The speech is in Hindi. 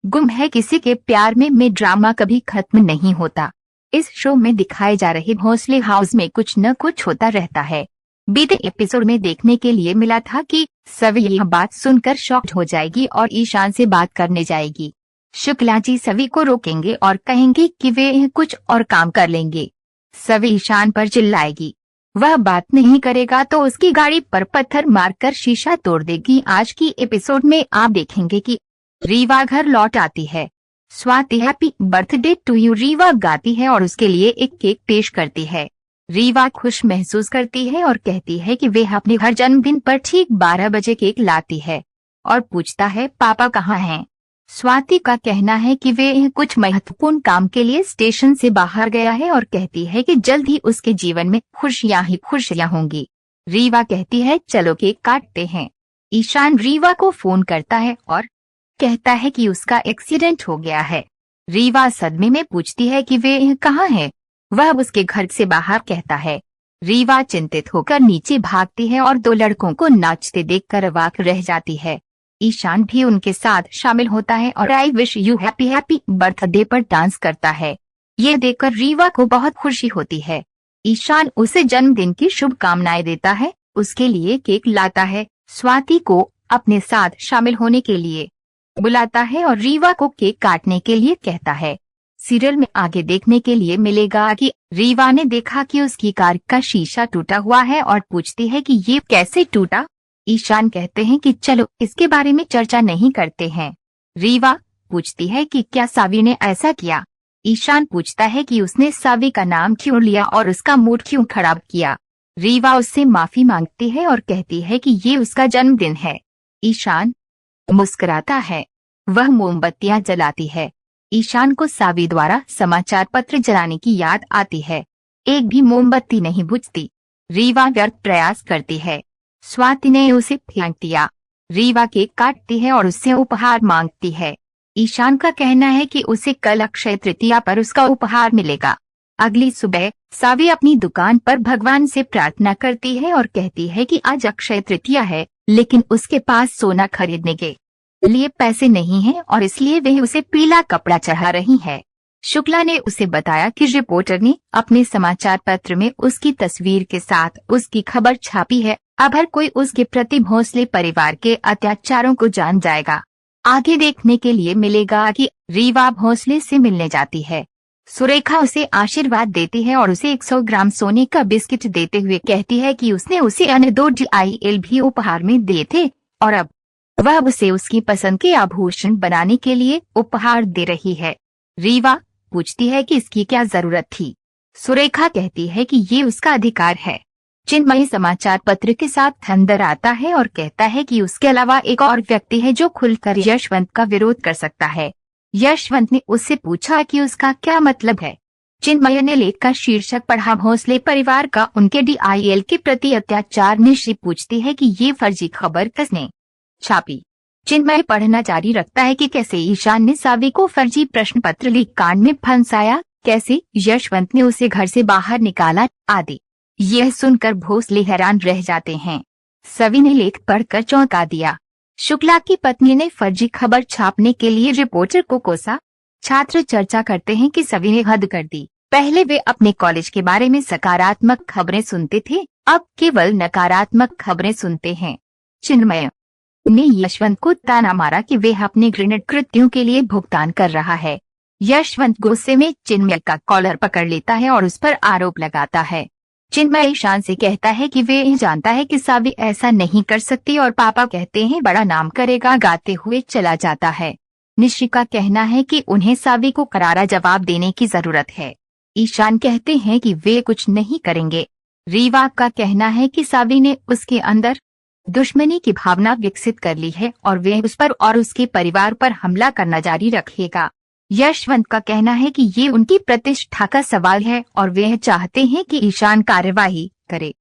गुम है किसी के प्यार में ड्रामा कभी खत्म नहीं होता। इस शो में दिखाए जा रहे भोसले हाउस में कुछ न कुछ होता रहता है। बीते एपिसोड में देखने के लिए मिला था कि सवी यह बात सुनकर शॉक्ड हो जाएगी और ईशान से बात करने जाएगी। शुक्ला जी सवी को रोकेंगे और कहेंगे कि वे कुछ और काम कर लेंगे। सवी ईशान पर चिल्लाएगी, वह बात नहीं करेगा तो उसकी गाड़ी पर पत्थर मारकर शीशा तोड़ देगी। आज की एपिसोड में आप देखेंगे कि रीवा घर लौट आती है। Swati happy birthday to you Riva गाती है और उसके लिए एक केक पेश करती है। रीवा खुश महसूस करती है और कहती है कि वे अपने हर जन्मदिन पर ठीक 12 बजे केक लाती है और पूछता है पापा कहाँ हैं। स्वाति का कहना है कि वे कुछ महत्वपूर्ण काम के लिए स्टेशन से बाहर गया है और कहती है कि जल्द ही उसके जीवन में खुशियां ही खुशियां होंगी। रीवा कहती है चलो केक काटते हैं। ईशान रीवा को फोन करता है और कहता है कि उसका एक्सीडेंट हो गया है। रीवा सदमे में पूछती है कि वे कहाँ हैं। वह उसके घर से बाहर कहता है। रीवा चिंतित होकर नीचे भागती है और दो लड़कों को नाचते देखकर अवाक रह जाती है। ईशान भी उनके साथ शामिल होता है और I wish you happy happy birthday पर डांस करता है। ये देखकर रीवा को बहुत खुशी होती है। ईशान उसे जन्मदिन की शुभकामनाएं देता है, उसके लिए केक लाता है, स्वाति को अपने साथ शामिल होने के लिए बुलाता है और रीवा को केक काटने के लिए कहता है। सीरियल में आगे देखने के लिए मिलेगा कि रीवा ने देखा कि उसकी कार का शीशा टूटा हुआ है और पूछती है कि ये कैसे टूटा। ईशान कहते हैं कि चलो इसके बारे में चर्चा नहीं करते हैं। रीवा पूछती है कि क्या सावी ने ऐसा किया। ईशान पूछता है कि उसने सावी का नाम क्यों लिया और उसका मूड क्यों खराब किया। रीवा उससे माफी मांगती है और कहती है कि ये उसका जन्मदिन है। ईशान मुस्कुराता है, वह मोमबत्तियां जलाती है। ईशान को सावी द्वारा समाचार पत्र जलाने की याद आती है। एक भी मोमबत्ती नहीं बुझती। रीवा व्यर्थ प्रयास करती है। स्वाति ने उसे फेंक दिया। रीवा केक काटती है और उससे उपहार मांगती है। ईशान का कहना है कि उसे कल अक्षय तृतीया पर उसका उपहार मिलेगा। अगली सुबह सावी अपनी दुकान पर भगवान से प्रार्थना करती है और कहती है कि आज अक्षय तृतीया है, लेकिन उसके पास सोना खरीदने के लिए पैसे नहीं हैं और इसलिए वह उसे पीला कपड़ा चढ़ा रही है। शुक्ला ने उसे बताया कि रिपोर्टर ने अपने समाचार पत्र में उसकी तस्वीर के साथ उसकी खबर छापी है। अब हर कोई उसके प्रति भोसले परिवार के अत्याचारों को जान जाएगा। आगे देखने के लिए मिलेगा कि रीवा भोसले से मिलने जाती है। सुरेखा उसे आशीर्वाद देती है और उसे 100 ग्राम सोने का बिस्किट देते हुए कहती है कि उसने उसे अन्य 2 DIL भी उपहार में दिए थे और अब वह उसे उसकी पसंद के आभूषण बनाने के लिए उपहार दे रही है। रीवा पूछती है कि इसकी क्या जरूरत थी। सुरेखा कहती है कि ये उसका अधिकार है। चिन्मय समाचार पत्र के साथ अंदर आता है और कहता है कि उसके अलावा एक और व्यक्ति है जो खुलकर यशवंत का विरोध कर सकता है। यशवंत ने उससे पूछा कि उसका क्या मतलब है। चिन्मय ने लेख का शीर्षक पढ़ा, भोसले परिवार का उनके DIL के प्रति अत्याचार। निश्री पूछती है कि ये फर्जी खबर किसने छापी। चिन्मय पढ़ना जारी रखता है कि कैसे ईशान ने सावी को फर्जी प्रश्न पत्र लीक कांड में फंसाया, कैसे यशवंत ने उसे घर से बाहर निकाला आदि। यह सुनकर भोसले हैरान रह जाते हैं। सवी ने लेख पढ़कर चौंका दिया। शुक्ला की पत्नी ने फर्जी खबर छापने के लिए रिपोर्टर को कोसा। छात्र चर्चा करते हैं कि सवी ने हद कर दी। पहले वे अपने कॉलेज के बारे में सकारात्मक खबरें सुनते थे, अब केवल नकारात्मक खबरें सुनते हैं। चिन्मय ने यशवंत को ताना मारा कि वे अपने घृणित कृत्यों के लिए भुगतान कर रहा है। यशवंत गुस्से में चिन्मय का कॉलर पकड़ लेता है और उस पर आरोप लगाता है। चिन्मय ईशान से कहता है कि वे जानता है कि सावी ऐसा नहीं कर सकती और पापा कहते हैं बड़ा नाम करेगा। गाते हुए चला जाता है। निश्री का कहना है कि उन्हें सावी को करारा जवाब देने की जरूरत है। ईशान कहते हैं कि वे कुछ नहीं करेंगे। रीवा का कहना है कि सावी ने उसके अंदर दुश्मनी की भावना विकसित कर ली है और वे उस पर और उसके परिवार पर हमला करना जारी रखेगा। यशवंत का कहना है कि ये उनकी प्रतिष्ठा का सवाल है और वे चाहते हैं कि ईशान कार्यवाही करे।